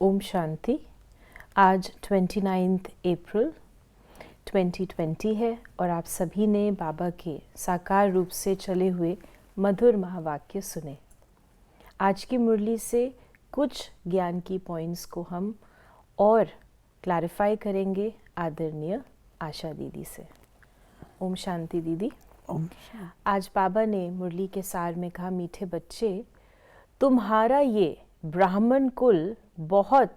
ओम शांति। आज 29 अप्रैल 2020 है और आप सभी ने बाबा के साकार रूप से चले हुए मधुर महावाक्य सुने। आज की मुरली से कुछ ज्ञान की पॉइंट्स को हम और क्लैरिफाई करेंगे आदरणीय आशा दीदी से। ओम शांति दीदी। आज बाबा ने मुरली के सार में कहा, मीठे बच्चे, तुम्हारा ये ब्राह्मण कुल बहुत,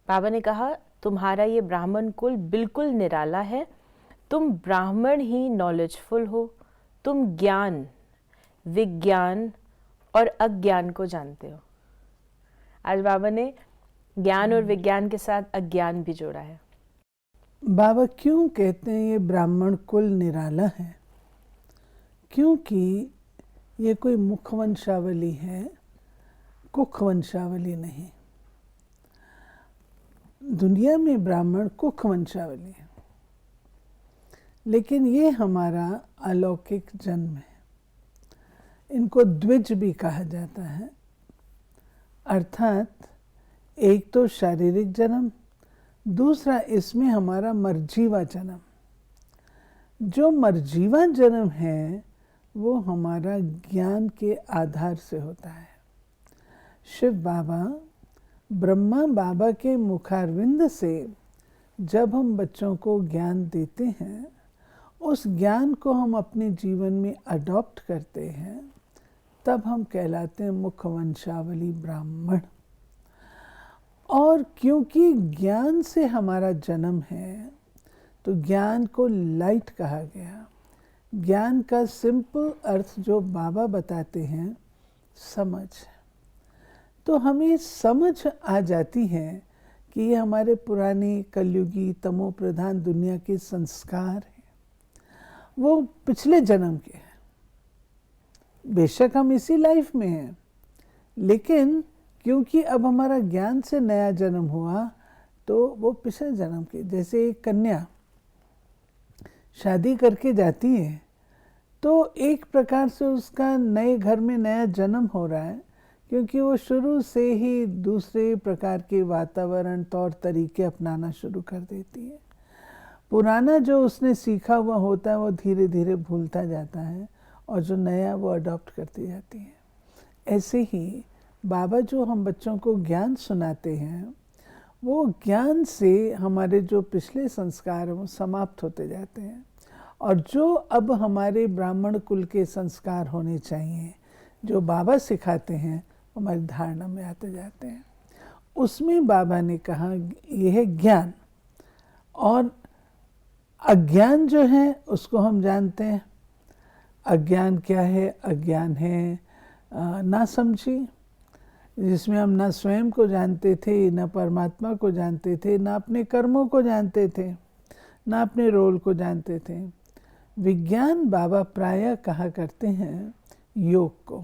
बाबा ने कहा तुम्हारा ये ब्राह्मण कुल बिल्कुल निराला है। तुम ब्राह्मण ही नॉलेजफुल हो। तुम ज्ञान, विज्ञान और अज्ञान को जानते हो। आज बाबा ने ज्ञान और विज्ञान के साथ अज्ञान भी जोड़ा है। बाबा क्यों कहते हैं ये ब्राह्मण कुल निराला है? क्योंकि ये कोई मुख वंशावली है, कुख वंशावली नहीं। दुनिया में ब्राह्मण कुख वंशावली है, लेकिन ये हमारा अलौकिक जन्म है। इनको द्विज भी कहा जाता है, अर्थात एक तो शारीरिक जन्म, दूसरा इसमें हमारा मर्जीवा जन्म। जो मर्जीवा जन्म है वो हमारा ज्ञान के आधार से होता है। शिव बाबा, ब्रह्मा बाबा के मुखारविंद से जब हम बच्चों को ज्ञान देते हैं, उस ज्ञान को हम अपने जीवन में अडॉप्ट करते हैं, तब हम कहलाते हैं मुख वंशावली ब्राह्मण। और क्योंकि ज्ञान से हमारा जन्म है, तो ज्ञान को लाइट कहा गया। ज्ञान का सिंपल अर्थ जो बाबा बताते हैं, समझ। तो हमें समझ आ जाती है कि ये हमारे पुराने कलयुगी तमो प्रधान दुनिया के संस्कार हैं, वो पिछले जन्म के हैं। बेशक हम इसी लाइफ में हैं, लेकिन क्योंकि अब हमारा ज्ञान से नया जन्म हुआ, तो वो पिछले जन्म के। जैसे एक कन्या शादी करके जाती है, तो एक प्रकार से उसका नए घर में नया जन्म हो रहा है, क्योंकि वो शुरू से ही दूसरे प्रकार के वातावरण, तौर तरीके अपनाना शुरू कर देती है। पुराना जो उसने सीखा हुआ होता है वो धीरे धीरे भूलता जाता है, और जो नया वो अडॉप्ट करती जाती है। ऐसे ही बाबा जो हम बच्चों को ज्ञान सुनाते हैं, वो ज्ञान से हमारे जो पिछले संस्कार हैं वो समाप्त होते जाते हैं, और जो अब हमारे ब्राह्मण कुल के संस्कार होने चाहिए, जो बाबा सिखाते हैं, हमारी धारणा में आते जाते हैं। उसमें बाबा ने कहा यह है ज्ञान, और अज्ञान जो है उसको हम जानते हैं। अज्ञान क्या है? अज्ञान है नासमझी, जिसमें हम ना स्वयं को जानते थे, ना परमात्मा को जानते थे, ना अपने कर्मों को जानते थे, ना अपने रोल को जानते थे। विज्ञान बाबा प्रायः कहा करते हैं योग को,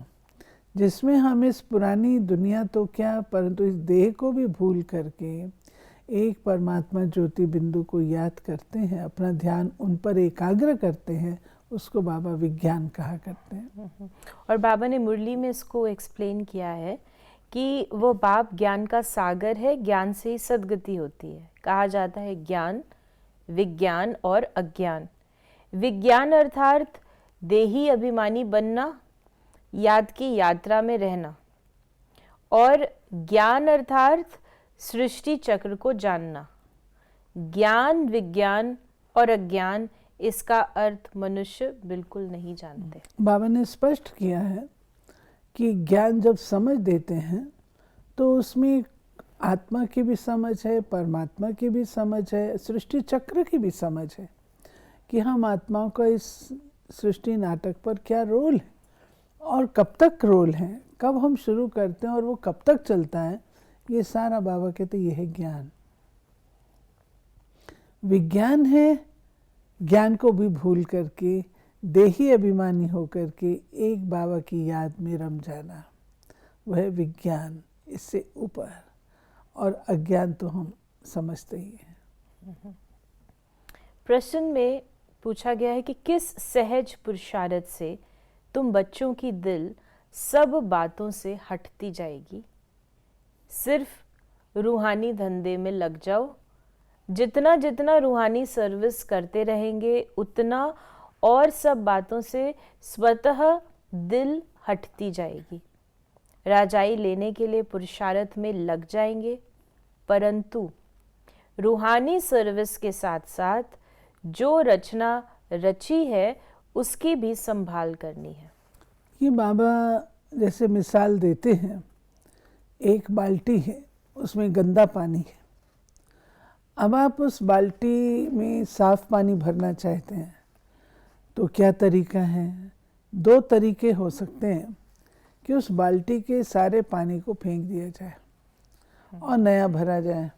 जिसमें हम इस पुरानी दुनिया तो क्या, परंतु इस देह को भी भूल करके एक परमात्मा ज्योति बिंदु को याद करते हैं, अपना ध्यान उन पर एकाग्र करते हैं, उसको बाबा विज्ञान कहा करते हैं। और बाबा ने मुरली में इसको एक्सप्लेन किया है कि वो बाप ज्ञान का सागर है, ज्ञान से ही सद्गति होती है। कहा जाता है ज्ञान, विज्ञान और अज्ञान। विज्ञान अर्थात देही अभिमानी बनना, याद की यात्रा में रहना, और ज्ञान अर्थात सृष्टि चक्र को जानना। ज्ञान, विज्ञान और अज्ञान, इसका अर्थ मनुष्य बिल्कुल नहीं जानते। बाबा ने स्पष्ट किया है कि ज्ञान जब समझ देते हैं, तो उसमें आत्मा की भी समझ है, परमात्मा की भी समझ है, सृष्टि चक्र की भी समझ है, कि हम आत्माओं का इस सृष्टि नाटक पर क्या रोल है, और कब तक रोल है, कब हम शुरू करते हैं और वो कब तक चलता है। ये सारा बाबा कहते ये है ज्ञान। विज्ञान है ज्ञान को भी भूल करके, देही अभिमानी होकर के एक बाबा की याद में रम जाना, वह है विज्ञान। इससे ऊपर और अज्ञान तो हम समझते ही हैं। प्रश्न में पूछा गया है कि किस सहज पुरुषार्थ से तुम बच्चों की दिल सब बातों से हटती जाएगी? सिर्फ रूहानी धंधे में लग जाओ। जितना जितना रूहानी सर्विस करते रहेंगे उतना और सब बातों से स्वतः दिल हटती जाएगी। राजाई लेने के लिए पुरुषार्थ में लग जाएंगे, परंतु रूहानी सर्विस के साथ साथ जो रचना रची है उसकी भी संभाल करनी है। ये बाबा जैसे मिसाल देते हैं, एक बाल्टी है, उसमें गंदा पानी है। अब आप उस बाल्टी में साफ पानी भरना चाहते हैं तो क्या तरीका है? दो तरीके हो सकते हैं कि उस बाल्टी के सारे पानी को फेंक दिया जाए और नया भरा जाए,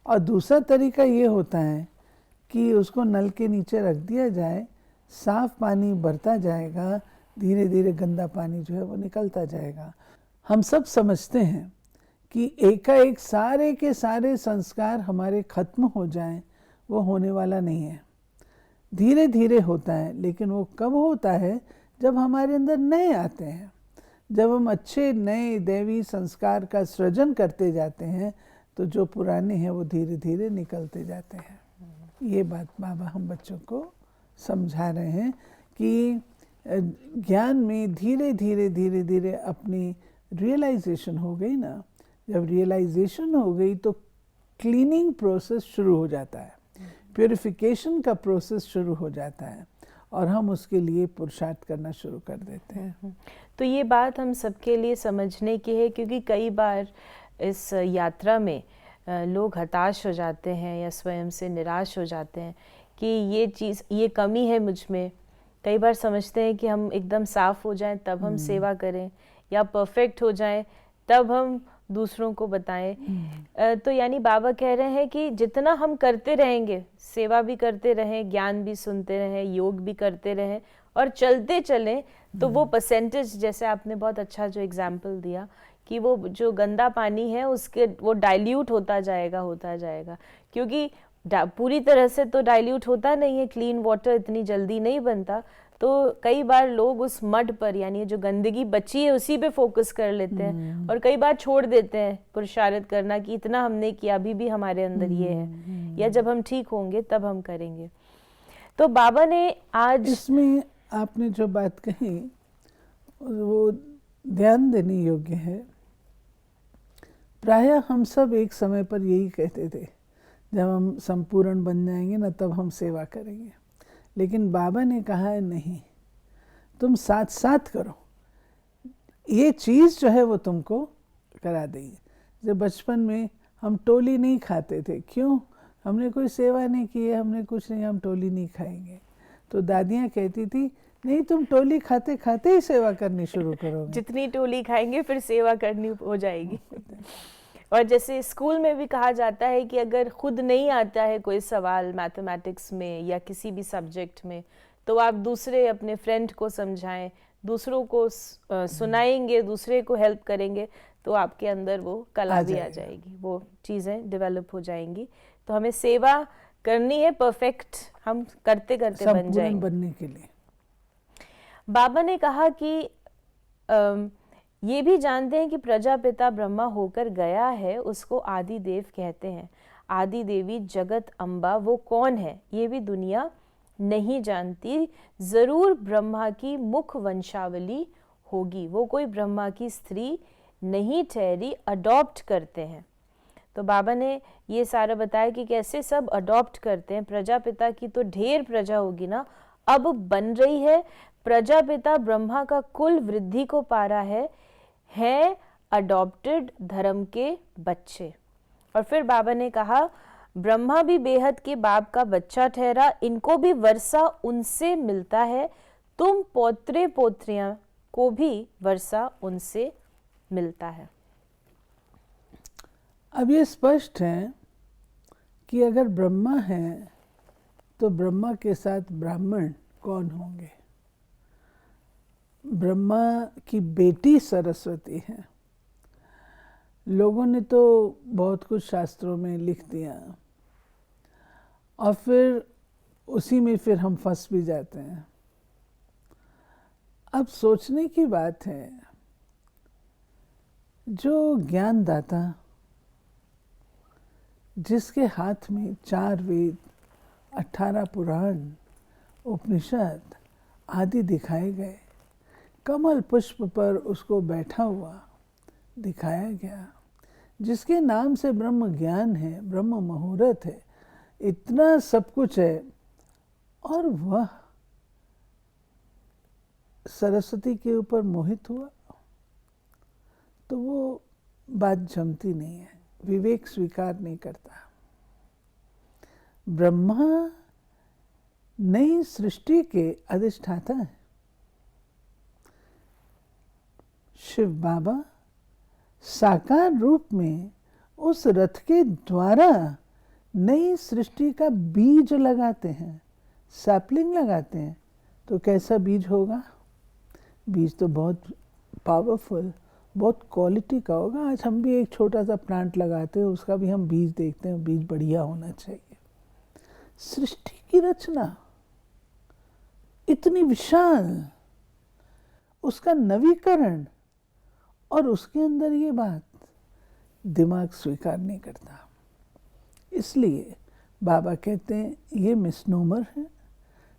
और दूसरा तरीका ये होता है कि उसको नल के नीचे रख दिया जाए, साफ पानी भरता जाएगा, धीरे धीरे गंदा पानी जो है वो निकलता जाएगा। हम सब समझते हैं कि एकाएक सारे के सारे संस्कार हमारे खत्म हो जाएं, वो होने वाला नहीं है। धीरे धीरे होता है, लेकिन वो कब होता है? जब हमारे अंदर नए आते हैं, जब हम अच्छे नए दैवी संस्कार का सृजन करते जाते हैं, तो जो पुराने हैं वो धीरे धीरे निकलते जाते हैं। ये बात बाबा हम बच्चों को समझा रहे हैं कि ज्ञान में धीरे धीरे धीरे धीरे अपनी रियलाइजेशन हो गई ना, जब रियलाइजेशन हो गई तो क्लीनिंग प्रोसेस शुरू हो जाता है, प्यूरिफिकेशन का प्रोसेस शुरू हो जाता है, और हम उसके लिए पुरुषार्थ करना शुरू कर देते हैं। तो ये बात हम सबके लिए समझने की है, क्योंकि कई बार इस यात्रा में लोग हताश हो जाते हैं या स्वयं से निराश हो जाते हैं कि ये चीज़, ये कमी है मुझ में। कई बार समझते हैं कि हम एकदम साफ हो जाएं तब हम सेवा करें, या परफेक्ट हो जाएं तब हम दूसरों को बताएं। तो यानी बाबा कह रहे हैं कि जितना हम करते रहेंगे, सेवा भी करते रहें, ज्ञान भी सुनते रहें, योग भी करते रहें और चलते चलें, तो वो परसेंटेज, जैसे आपने बहुत अच्छा जो एग्जाम्पल दिया कि वो जो गंदा पानी है उसके वो डाइल्यूट होता जाएगा, क्योंकि पूरी तरह से तो डाइल्यूट होता नहीं है, क्लीन वाटर इतनी जल्दी नहीं बनता। तो कई बार लोग उस मड पर, यानी जो गंदगी बची है उसी पे फोकस कर लेते हैं, और कई बार छोड़ देते हैं पुरुषार्थ करना कि इतना हमने किया, अभी भी हमारे अंदर ये है, या जब हम ठीक होंगे तब हम करेंगे। तो बाबा ने आज इसमें आपने जो बात कही वो ध्यान देने योग्य है। प्रायः हम सब एक समय पर यही कहते थे, जब हम संपूर्ण बन जाएंगे ना तब हम सेवा करेंगे। लेकिन बाबा ने कहा है नहीं, तुम साथ साथ करो, ये चीज़ जो है वो तुमको करा देगी। जब बचपन में हम टोली नहीं खाते थे, क्यों? हमने कोई सेवा नहीं की है, हमने कुछ नहीं, हम टोली नहीं खाएंगे। तो दादियाँ कहती थी नहीं, तुम टोली खाते खाते ही सेवा करनी शुरू करोगे। जितनी टोली खाएंगे फिर सेवा करनी हो जाएगी। और जैसे स्कूल में भी कहा जाता है कि अगर खुद नहीं आता है कोई सवाल मैथमेटिक्स में या किसी भी सब्जेक्ट में, तो आप दूसरे अपने फ्रेंड को समझाएं, दूसरों को सुनाएंगे, दूसरे को हेल्प करेंगे, तो आपके अंदर वो कला भी आ जाएगी, वो चीज़ें डेवलप हो जाएंगी। तो हमें सेवा करनी है, परफेक्ट हम करते करते बन जाएंगे। बनने के लिए बाबा ने कहा कि ये भी जानते हैं कि प्रजापिता ब्रह्मा होकर गया है, उसको आदि देव कहते हैं। आदि देवी जगत अम्बा वो कौन है ये भी दुनिया नहीं जानती। ज़रूर ब्रह्मा की मुख वंशावली होगी, वो कोई ब्रह्मा की स्त्री नहीं ठहरी, अडॉप्ट करते हैं। तो बाबा ने ये सारा बताया कि कैसे सब अडॉप्ट करते हैं। प्रजापिता की तो ढेर प्रजा होगी ना, अब बन रही है। प्रजापिता ब्रह्मा का कुल वृद्धि को पा रहा है अडॉप्टेड धर्म के बच्चे। और फिर बाबा ने कहा ब्रह्मा भी बेहद के बाप का बच्चा ठहरा, इनको भी वर्षा उनसे मिलता है, तुम पौत्रे पोत्रियां को भी वर्षा उनसे मिलता है। अब ये स्पष्ट है कि अगर ब्रह्मा है तो ब्रह्मा के साथ ब्राह्मण कौन होंगे? ब्रह्मा की बेटी सरस्वती है। लोगों ने तो बहुत कुछ शास्त्रों में लिख दिया और फिर उसी में फिर हम फंस भी जाते हैं। अब सोचने की बात है जो ज्ञानदाता, जिसके हाथ में 4 वेद, 18 पुराण, उपनिषद आदि दिखाए गए, कमल पुष्प पर उसको बैठा हुआ दिखाया गया, जिसके नाम से ब्रह्म ज्ञान है, ब्रह्म मुहूर्त है, इतना सब कुछ है, और वह सरस्वती के ऊपर मोहित हुआ, तो वो बात जमती नहीं है, विवेक स्वीकार नहीं करता। ब्रह्मा नई सृष्टि के अधिष्ठाता है। शिव बाबा साकार रूप में उस रथ के द्वारा नई सृष्टि का बीज लगाते हैं, सैपलिंग लगाते हैं। तो कैसा बीज होगा? बीज तो बहुत पावरफुल, बहुत क्वालिटी का होगा। आज हम भी एक छोटा सा प्लांट लगाते हैं, उसका भी हम बीज देखते हैं, बीज बढ़िया होना चाहिए। सृष्टि की रचना इतनी विशाल, उसका नवीकरण, और उसके अंदर ये बात दिमाग स्वीकार नहीं करता। इसलिए बाबा कहते हैं ये मिसनोमर है।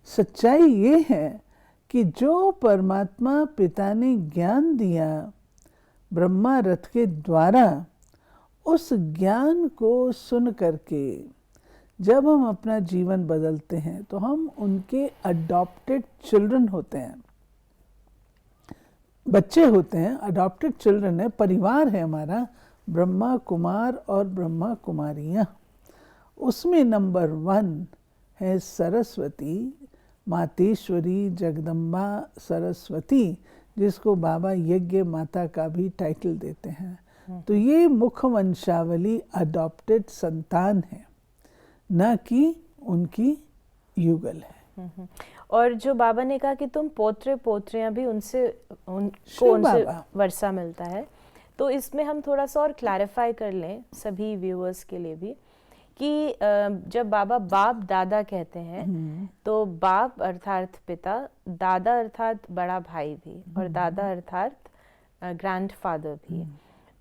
सच्चाई ये है कि जो परमात्मा पिता ने ज्ञान दिया ब्रह्मा रथ के द्वारा, उस ज्ञान को सुन करके जब हम अपना जीवन बदलते हैं तो हम उनके अडॉप्टेड चिल्ड्रन होते हैं, बच्चे होते हैं, अडॉप्टेड चिल्ड्रन है, परिवार है हमारा, ब्रह्मा कुमार और ब्रह्मा कुमारियाँ। उसमें नंबर 1 है सरस्वती, मातेश्वरी, जगदम्बा सरस्वती, जिसको बाबा यज्ञ माता का भी टाइटल देते हैं। तो ये मुख वंशावली अडॉप्टेड संतान है, न कि उनकी युगल है। और जो बाबा ने कहा कि तुम पोत्र पोत्रियां भी उनसे वर्षा मिलता है, तो इसमें हम थोड़ा सा और क्लैरिफाई कर लें सभी व्यूअर्स के लिए भी कि जब बाबा बाप दादा कहते हैं तो बाप अर्थात पिता, दादा अर्थात बड़ा भाई भी, और दादा अर्थात ग्रैंडफादर भी।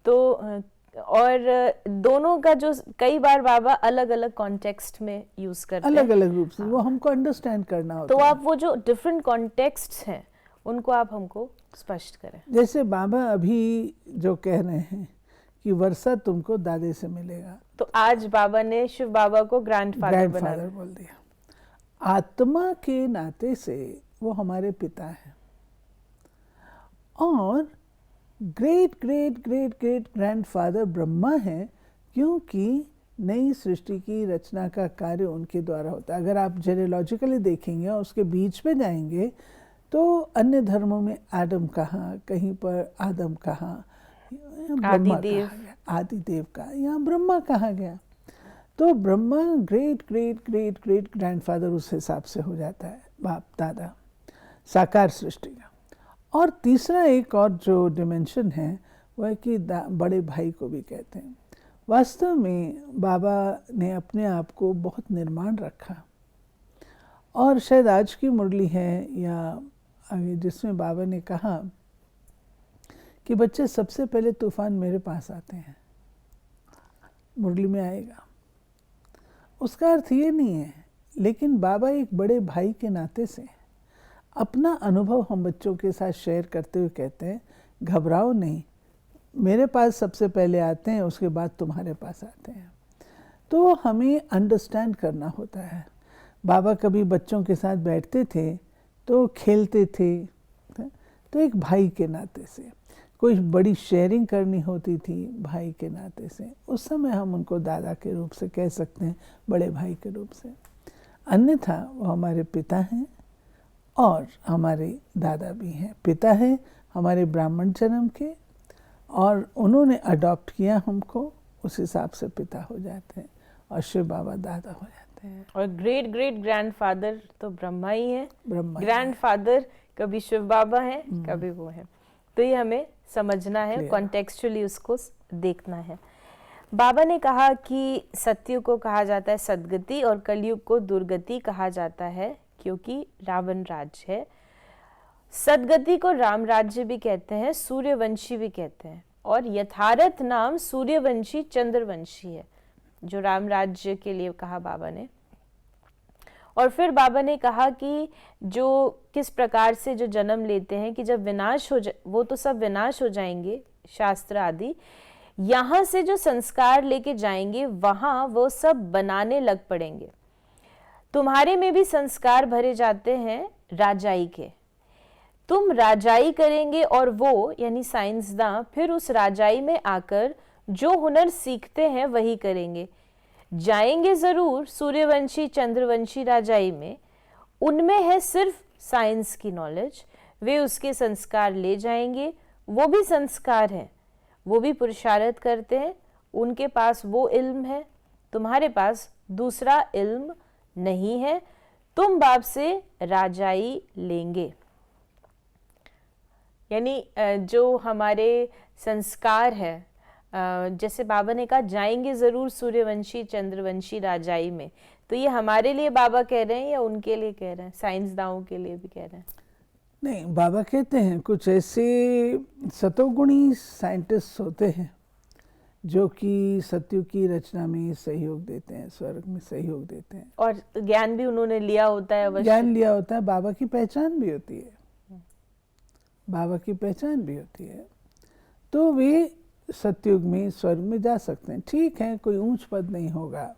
तो और दोनों का जो कई बार बाबा अलग अलग कॉन्टेक्स्ट में यूज करते हैं, अलग अलग रूप से, वो हमको अंडरस्टैंड करना होता तो है। आप वो जो डिफरेंट कॉन्टेक्स्ट्स हैं उनको आप हमको स्पष्ट करें। जैसे बाबा अभी जो कह रहे हैं कि वर्षा तुमको दादे से मिलेगा, तो आज बाबा ने शिव बाबा को ग्रैंडफादर बोल दिया। आत्मा के नाते से वो हमारे पिता हैं, और great great great great grandfather Brahma है, क्योंकि नई सृष्टि की रचना का कार्य उनके द्वारा होता है। अगर आप जेनेलॉजिकली देखेंगे और उसके बीच पे जाएंगे तो अन्य धर्मों में आदम कहाँ, कहीं पर आदम कहाँ, आदिदेव का, यहाँ ब्रह्मा कहाँ गया। तो Brahma great great great great grandfather उस हिसाब से हो जाता है, बाप दादा साकार सृष्टि का। और तीसरा एक और जो डिमेंशन है वह है कि बड़े भाई को भी कहते हैं। वास्तव में बाबा ने अपने आप को बहुत निर्माण रखा, और शायद आज की मुरली है या आगे जिसमें बाबा ने कहा कि बच्चे सबसे पहले तूफान मेरे पास आते हैं, मुरली में आएगा। उसका अर्थ ये नहीं है, लेकिन बाबा एक बड़े भाई के नाते से अपना अनुभव हम बच्चों के साथ शेयर करते हुए कहते हैं, घबराओ नहीं, मेरे पास सबसे पहले आते हैं, उसके बाद तुम्हारे पास आते हैं। तो हमें अंडरस्टैंड करना होता है। बाबा कभी बच्चों के साथ बैठते थे तो खेलते थे, तो एक भाई के नाते से कोई बड़ी शेयरिंग करनी होती थी भाई के नाते से, उस समय हम उनको दादा के रूप से कह सकते हैं, बड़े भाई के रूप से। अन्यथा वो हमारे पिता हैं और हमारे दादा भी हैं। पिता हैं हमारे ब्राह्मण जन्म के, और उन्होंने अडॉप्ट किया हमको, उस हिसाब से पिता हो जाते हैं, और शिव बाबा दादा हो जाते हैं। और ग्रेट ग्रेट ग्रैंडफादर तो ब्रह्मा ही है, ग्रैंडफादर कभी शिव बाबा है, कभी वो है। तो ये हमें समझना है, कॉन्टेक्चुअली उसको देखना है। बाबा ने कहा कि सत्युग को कहा जाता है सदगति और कलयुग को दुर्गति कहा जाता है, क्योंकि रावण राज्य है। सदगति को राम राज्य भी कहते हैं, सूर्यवंशी भी कहते हैं, और यथार्थ नाम सूर्यवंशी चंद्रवंशी है, जो राम राज्य के लिए कहा बाबा ने। और फिर बाबा ने कहा कि जो किस प्रकार से जो जन्म लेते हैं कि जब विनाश हो जाए, वो तो सब विनाश हो जाएंगे शास्त्र आदि, यहाँ से जो संस्कार लेके जाएंगे वहाँ वो सब बनाने लग पड़ेंगे। तुम्हारे में भी संस्कार भरे जाते हैं राजाई के, तुम राजाई करेंगे और वो यानी साइंसदां फिर उस राजाई में आकर जो हुनर सीखते हैं वही करेंगे। जाएंगे जरूर सूर्यवंशी चंद्रवंशी राजाई में, उनमें है सिर्फ साइंस की नॉलेज, वे उसके संस्कार ले जाएंगे, वो भी संस्कार हैं, वो भी पुरुषार्थ करते हैं, उनके पास वो इल्म है, तुम्हारे पास दूसरा इल्म नहीं है, तुम बाप से राजाई लेंगे। यानी जो हमारे संस्कार है, जैसे बाबा ने कहा जाएंगे जरूर सूर्यवंशी चंद्रवंशी राजाई में, तो ये हमारे लिए बाबा कह रहे हैं या उनके लिए कह रहे हैं, साइंसदानों के लिए भी कह रहे हैं? नहीं, बाबा कहते हैं कुछ ऐसे सतोगुणी साइंटिस्ट होते हैं जो कि सतयुग की रचना में सहयोग देते हैं, स्वर्ग में सहयोग देते हैं, और ज्ञान भी उन्होंने लिया होता है, ज्ञान लिया होता है, बाबा की पहचान भी होती है, बाबा की पहचान भी होती है, तो वे सतयुग में स्वर्ग में जा सकते हैं। ठीक है, कोई ऊंच पद नहीं होगा,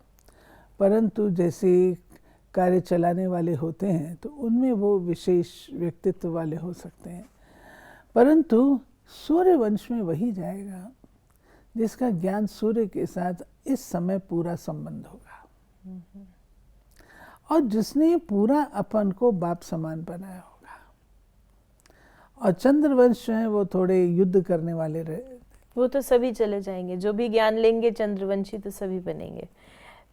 परंतु जैसे कार्य चलाने वाले होते हैं तो उनमें वो विशेष व्यक्तित्व वाले हो सकते हैं, परंतु सूर्य वंश में वही जाएगा जिसका ज्ञान सूर्य के साथ इस समय पूरा संबंध होगा और जिसने पूरा अपन को बाप समान बनाया होगा। और चंद्रवंश जो है वो थोड़े युद्ध करने वाले रहे, वो तो सभी चले जाएंगे, जो भी ज्ञान लेंगे चंद्रवंशी तो सभी बनेंगे।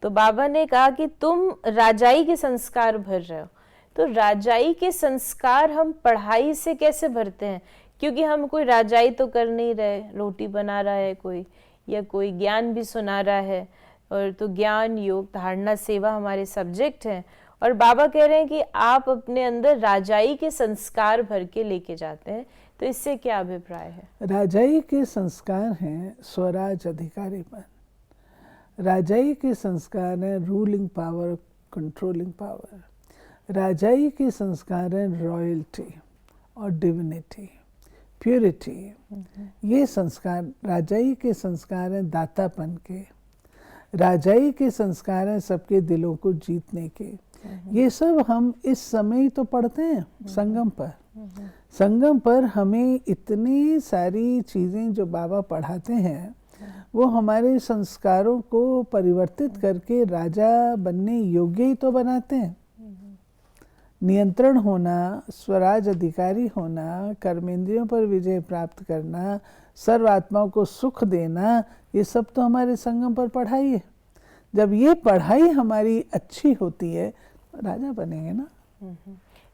तो बाबा ने कहा कि तुम राजाई के संस्कार भर रहे हो, तो राजाई के संस्कार हम पढ़ाई से कैसे भरते हैं? क्योंकि हम कोई राजाई तो कर नहीं रहे, रोटी बना रहा है कोई, या कोई ज्ञान भी सुना रहा है, और तो ज्ञान योग धारणा सेवा हमारे सब्जेक्ट हैं, और बाबा कह रहे हैं कि आप अपने अंदर राजाई के संस्कार भर के लेके जाते हैं, तो इससे क्या अभिप्राय है? राजाई के संस्कार हैं स्वराज अधिकारीपन, राजाई के संस्कार हैं रूलिंग पावर, कंट्रोलिंग पावर, राजाई के संस्कार हैं रॉयल्टी और डिविनिटी, प्योरिटी। ये संस्कार राजाई के संस्कार हैं दातापन के, राजाई के संस्कार हैं सबके दिलों को जीतने के। ये सब हम इस समय तो पढ़ते हैं संगम पर। संगम पर हमें इतनी सारी चीज़ें जो बाबा पढ़ाते हैं वो हमारे संस्कारों को परिवर्तित करके राजा बनने योग्य ही तो बनाते हैं। नियंत्रण होना, स्वराज अधिकारी होना, कर्मेंद्रियों पर विजय प्राप्त करना, सर्व आत्माओं को सुख देना, ये सब तो हमारे संगम पर पढ़ाई है। जब ये पढ़ाई हमारी अच्छी होती है तो राजा बनेंगे ना।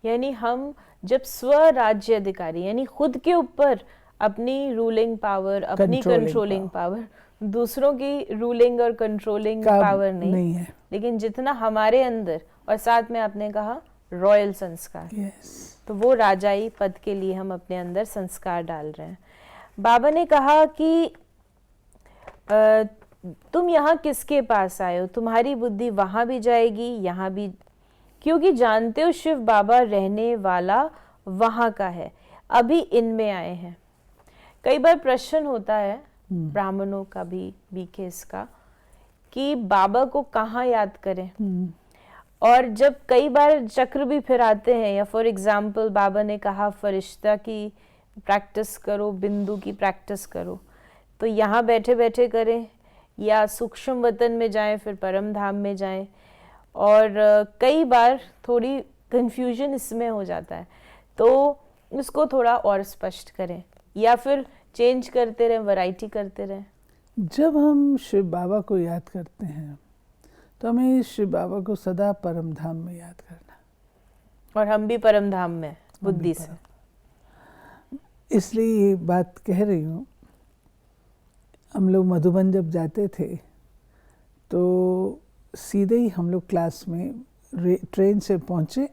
यानी हम जब स्वराज्य अधिकारी यानी खुद के ऊपर अपनी रूलिंग पावर, अपनी कंट्रोलिंग पावर, दूसरों की रूलिंग और कंट्रोलिंग पावर नहीं है, लेकिन जितना हमारे अंदर, और साथ में आपने कहा रॉयल संस्कार, तो वो राजाई पद के लिए हम अपने अंदर संस्कार डाल रहे हैं। बाबा ने कहा कि तुम यहाँ किसके पास आए हो, तुम्हारी बुद्धि वहां भी जाएगी यहाँ भी, क्योंकि जानते हो शिव बाबा रहने वाला वहां का है, अभी इनमें आए हैं। कई बार प्रश्न होता है ब्राह्मणों का भी बीकेस का कि बाबा को कहाँ याद करें, और जब कई बार चक्र भी फिर आते हैं, या फॉर एग्जाम्पल बाबा ने कहा फरिश्ता की प्रैक्टिस करो, बिंदु की प्रैक्टिस करो, तो यहाँ बैठे बैठे करें या सूक्ष्म वतन में जाएं फिर परम धाम में जाएं, और कई बार थोड़ी कंफ्यूजन इसमें हो जाता है, तो उसको थोड़ा और स्पष्ट करें या फिर चेंज करते रहें, वैरायटी करते रहें। जब हम शिव बाबा को याद करते हैं तो हमें शिव बाबा को सदा परम धाम में याद करना, और हम भी परम धाम में बुद्धि से, इसलिए ये बात कह रही हूँ। हम लोग मधुबन जब जाते थे तो सीधे ही हम लोग क्लास में ट्रेन से पहुँचे,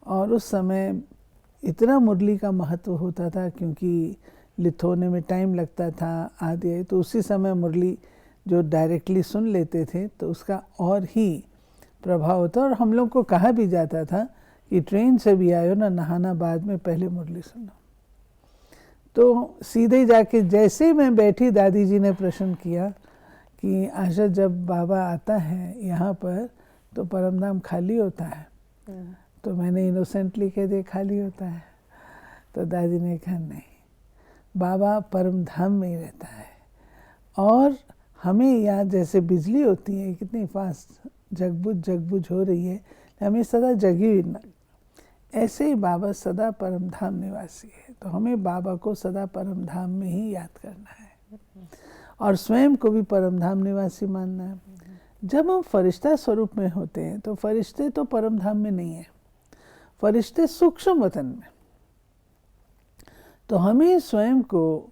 और उस समय इतना मुरली का महत्व होता था क्योंकि लिथोने में टाइम लगता था आदि, तो उसी समय मुरली जो डायरेक्टली सुन लेते थे तो उसका और ही प्रभाव होता। और हम लोग को कहा भी जाता था कि ट्रेन से भी आयो ना, नहाना बाद में, पहले मुरली सुनो। तो सीधे जाके जैसे ही मैं बैठी, दादी जी ने प्रश्न किया कि आशा, जब बाबा आता है यहाँ पर तो परमधाम खाली होता है? तो मैंने इनोसेंटली कह दिया खाली होता है। तो दादी ने कहा नहीं, बाबा परमधाम में ही रहता है। और हमें यहाँ जैसे बिजली होती है कितनी फास्ट जगबुझ हो रही है, हमें सदा जगी हुई ना, ऐसे ही बाबा सदा परमधाम निवासी है। तो हमें बाबा को सदा परमधाम में ही याद करना है और स्वयं को भी परमधाम निवासी मानना है। जब हम फरिश्ता स्वरूप में होते हैं तो फरिश्ते तो परमधाम में नहीं है, फरिश्ते सूक्ष्म वतन में। तो हमें स्वयं को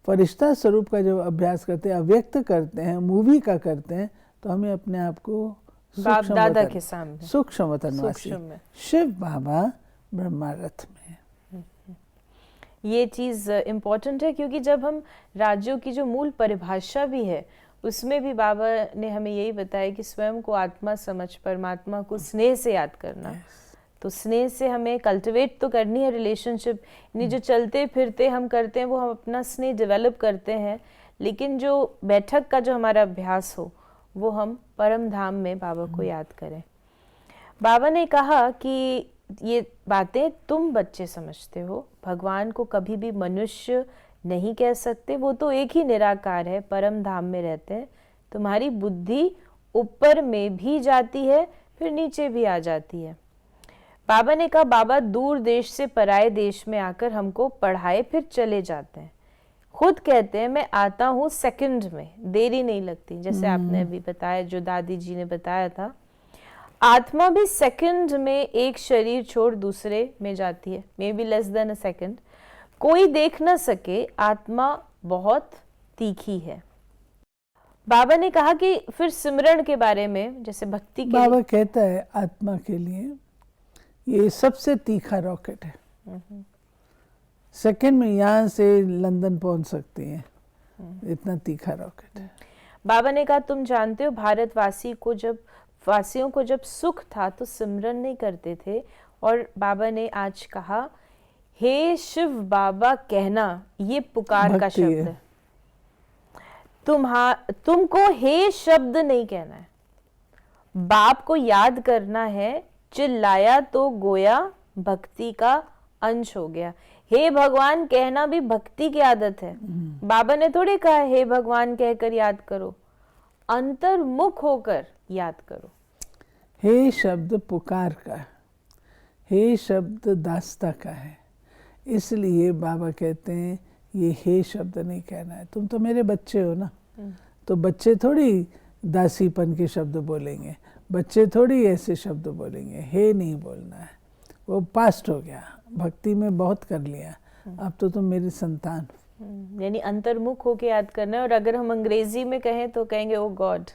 फरिश्ता स्वरूप का जब अभ्यास करते हैं, अव्यक्त करते हैं, मूवी का करते हैं, तो हमें अपने आप को बाप दादा के सामने सूक्ष्म वतनवासी, शिव बाबा ब्रह्मा रथ में। ये चीज़ इम्पोर्टेंट है, क्योंकि जब हम राज्यों की जो मूल परिभाषा भी है उसमें भी बाबा ने हमें यही बताया कि स्वयं को आत्मा समझ परमात्मा को स्नेह से याद करना। तो स्नेह से हमें कल्टिवेट तो करनी है रिलेशनशिप, यानी जो चलते फिरते हम करते हैं वो हम अपना स्नेह डेवलप करते हैं, लेकिन जो बैठक का जो हमारा अभ्यास हो वो हम परम धाम में बाबा को याद करें। बाबा ने कहा कि ये बातें तुम बच्चे समझते हो, भगवान को कभी भी मनुष्य नहीं कह सकते, वो तो एक ही निराकार है, परम धाम में रहते हैं। तुम्हारी बुद्धि ऊपर में भी जाती है फिर नीचे भी आ जाती है। बाबा ने कहा बाबा दूर देश से पराए देश में आकर हमको पढ़ाए फिर चले जाते हैं, खुद कहते हैं मैं आता हूँ सेकंड में, देरी नहीं लगती। जैसे आपने अभी बताया, जो दादी जी ने बताया था, आत्मा भी सेकंड में एक शरीर छोड़ दूसरे में जाती है, may be less than a second. कोई देख ना सके, आत्मा बहुत तीखी है। बाबा ने कहा कि फिर सिमरन के बारे में, जैसे भक्ति के बाबा कहता है आत्मा के लिए ये सबसे तीखा रॉकेट है, सेकंड में यहाँ से लंदन पहुंच सकती है, इतना तीखा रॉकेट है। बाबा ने कहा तुम जानते हो वासियों को जब सुख था तो सिमरन नहीं करते थे, और बाबा ने आज कहा हे शिव बाबा कहना, ये पुकार का शब्द है। तुमको हे शब्द नहीं कहना है, बाप को याद करना है। चिल्लाया तो गोया भक्ति का अंश हो गया। हे भगवान कहना भी भक्ति की आदत है। बाबा ने थोड़ी कहा हे भगवान कहकर याद करो, अंतर्मुख होकर याद करो। हे शब्द पुकार का, हे शब्द दास्ता का है, इसलिए बाबा कहते हैं ये हे शब्द नहीं कहना है। तुम तो मेरे बच्चे हो ना, तो बच्चे थोड़ी दासीपन के शब्द बोलेंगे, बच्चे थोड़ी ऐसे शब्द बोलेंगे, हे नहीं बोलना है, वो पास्ट हो गया, भक्ति में बहुत कर लिया, अब तो तुम मेरी संतान। यानी अंतर्मुख होके याद करना है। और अगर हम अंग्रेजी में कहें तो कहेंगे ओ गॉड,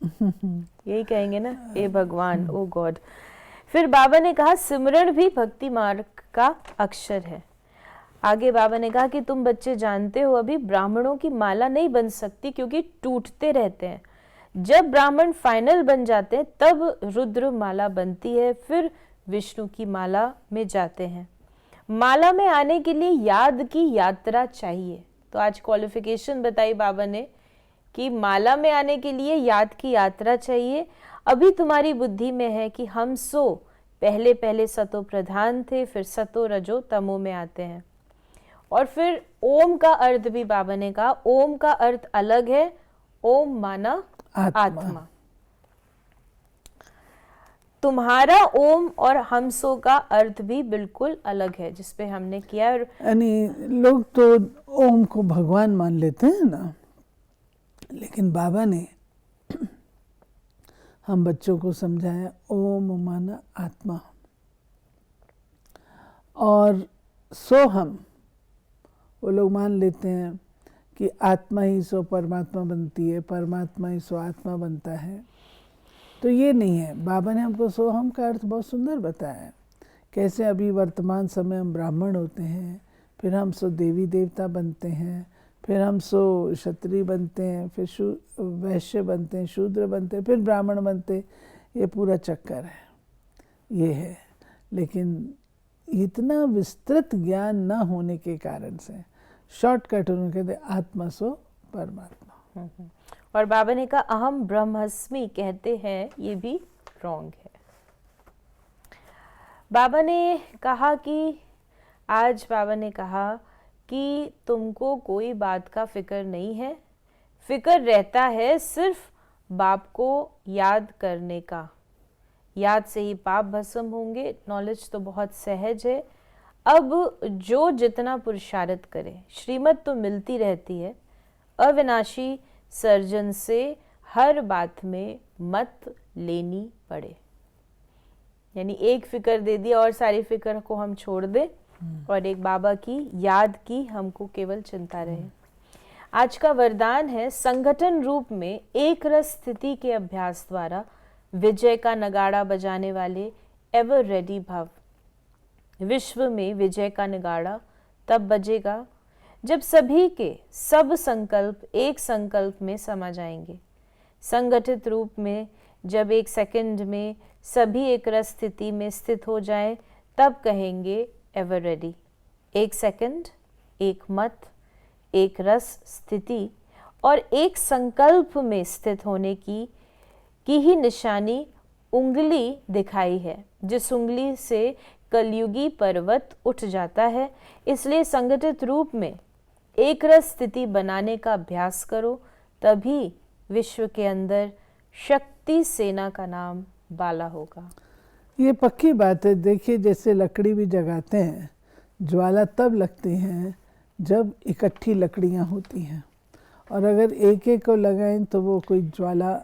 यही कहेंगे ना, हे भगवान, ओ गॉड। फिर बाबा ने कहा सिमरन भी भक्ति मार्ग का अक्षर है। आगे बाबा ने कहा कि तुम बच्चे जानते हो अभी ब्राह्मणों की माला नहीं बन सकती क्योंकि टूटते रहते हैं। जब ब्राह्मण फाइनल बन जाते हैं तब रुद्र माला बनती है, फिर विष्णु की माला में जाते हैं। माला में आने के लिए याद की यात्रा चाहिए। तो आज क्वालिफिकेशन बताई बाबा ने कि माला में आने के लिए याद की यात्रा चाहिए। अभी तुम्हारी बुद्धि में है कि हम पहले पहले सतो प्रधान थे, फिर सतो रजो तमो में आते हैं। और फिर ओम का अर्थ भी बाबा ने कहा, ओम का अर्थ अलग है, ओम माना आत्मा। तुम्हारा ओम और हमसो का अर्थ भी बिल्कुल अलग है, जिसपे हमने किया। यानी लोग तो ओम को भगवान मान लेते हैं ना, लेकिन बाबा ने हम बच्चों को समझाया ओम माना आत्मा, और सो हम वो लोग मान लेते हैं कि आत्मा ही सो परमात्मा बनती है, परमात्मा ही सो आत्मा बनता है। तो ये नहीं है। बाबा ने हमको सोहम का अर्थ बहुत सुंदर बताया, कैसे अभी वर्तमान समय हम ब्राह्मण होते हैं, फिर हम सो देवी देवता बनते हैं, फिर हम सो क्षत्रिय बनते हैं, फिर वैश्य बनते हैं, शूद्र बनते हैं, फिर ब्राह्मण बनते हैं। ये पूरा चक्कर है, ये है। लेकिन इतना विस्तृत ज्ञान न होने के कारण से शॉर्टकट उन्होंने कहते आत्मा सो परमात्मा। और बाबा ने कहा अहम ब्रह्मस्मि कहते हैं, ये भी रॉन्ग है। बाबा ने कहा कि आज बाबा ने कहा कि तुमको कोई बात का फिक्र नहीं है, फिक्र रहता है सिर्फ बाप को याद करने का। याद से ही पाप भस्म होंगे। नॉलेज तो बहुत सहज है। अब जो जितना पुरुषार्थ करे, श्रीमत तो मिलती रहती है। अविनाशी सर्जन से हर बात में मत लेनी पड़े। यानी एक फिक्र दे दिया और सारी फिक्र को हम छोड़ दें और एक बाबा की याद की हमको केवल चिंता रहे। आज का वरदान है संगठन रूप में एक रस स्थिति के अभ्यास द्वारा विजय का नगाड़ा बजाने वाले एवर रेडी भव। विश्व में विजय का नगाड़ा तब बजेगा जब सभी के सब संकल्प एक संकल्प में समा जाएंगे। संगठित रूप में जब एक सेकंड में सभी एक रस स्थिति में स्थित हो जाएं, तब कहेंगे एवर रेडी। एक सेकंड, एक मत, एक रस स्थिति और एक संकल्प में स्थित होने की ही निशानी उंगली दिखाई है, जिस उंगली से कलयुगी पर्वत उठ जाता है। इसलिए संगठित रूप में एक रस स्थिति बनाने का अभ्यास करो, तभी विश्व के अंदर शक्ति सेना का नाम बाला होगा। ये पक्की बात है। देखिए, जैसे लकड़ी भी जगाते हैं, ज्वाला तब लगती हैं जब इकट्ठी लकड़ियां होती हैं, और अगर एक एक को लगाएं तो वो कोई ज्वाला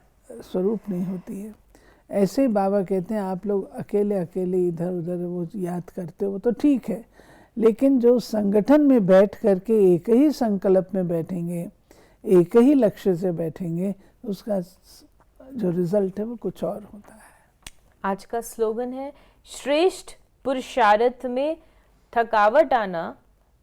स्वरूप नहीं होती है। ऐसे ही बाबा कहते हैं आप लोग अकेले अकेले इधर उधर वो याद करते हो, वो तो ठीक है, लेकिन जो संगठन में बैठ करके एक ही संकल्प में बैठेंगे, एक ही लक्ष्य से बैठेंगे, उसका जो रिजल्ट है वो कुछ और होता है। आज का स्लोगन है श्रेष्ठ पुरुषार्थ में थकावट आना,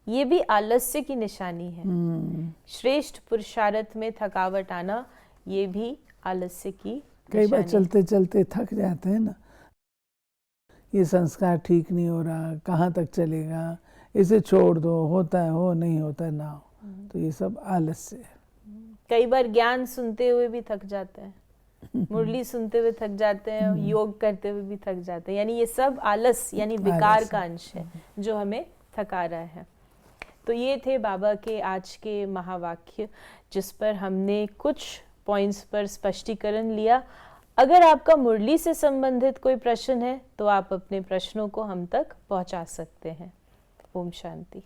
ये भी आलस्य की निशानी है। श्रेष्ठ पुरुषार्थ में थकावट आना, ये भी आलस्य की कई बार चलते चलते थक जाते हैं ना, ये संस्कार ठीक नहीं हो रहा, कहाँ तक चलेगा, इसे छोड़ दो, होता है हो, नहीं होता है ना हो, तो ये सब आलस्य है। कई बार ज्ञान सुनते हुए भी थक जाते हैं, मुरली सुनते हुए थक जाते हैं, योग करते हुए भी थक जाते हैं। यानी ये सब आलस यानी विकार का अंश है जो हमें थका रहा है। तो ये थे बाबा के आज के महावाक्य, जिस पर हमने कुछ पॉइंट्स पर स्पष्टीकरण लिया। अगर आपका मुरली से संबंधित कोई प्रश्न है तो आप अपने प्रश्नों को हम तक पहुंचा सकते हैं। ओम शांति।